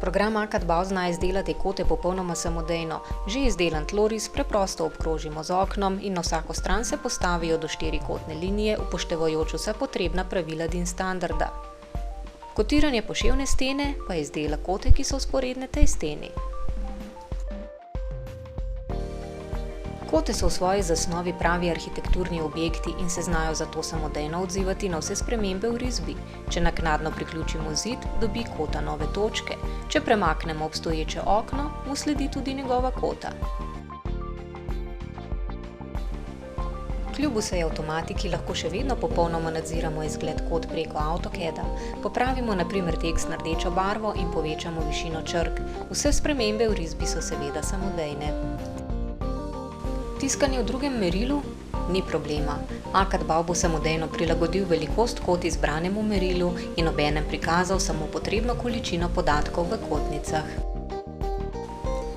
Program ACAD-BAO zna izdelati kote popolnoma samodejno. Že izdelan tloris preprosto obkrožimo z oknom in na vsako stran se postavijo do 4 kotne linije, upoštevajoč vsa potrebna pravila DIN standarda. Kotiranje poševne stene pa izdela kote, ki so vzporedne tej steni. Kote so v svoji zasnovi pravi arhitekturni objekti in se znajo zato samodejno odzivati na vse spremembe v risbi. Če naknadno priključimo zid, dobi kota nove točke. Če premaknemo obstoječe okno, mu sledi tudi njegova kota. Kljub vsej avtomatiki lahko še vedno popolnoma nadziramo izgled kot preko AutoCAD-a. Popravimo na primer tekst na rdečo barvo in povečamo višino črk. Vse spremembe v risbi so seveda samodejne. Tiskanje v drugem merilu? Ni problema. ACAD-BAO bo samodejno prilagodil velikost kot izbranemu merilu in obenem prikazal samo potrebno količino podatkov v kotnicah.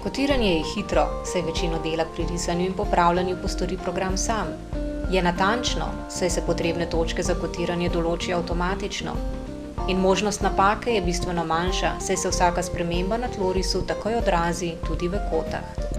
Kotiranje je hitro, saj večino dela pri risanju in popravljanju postori program sam. Je natančno, saj se potrebne točke za kotiranje določijo avtomatično. In možnost napake je bistveno manjša, saj se vsaka sprememba na tlorisu takoj odrazi tudi v kotah.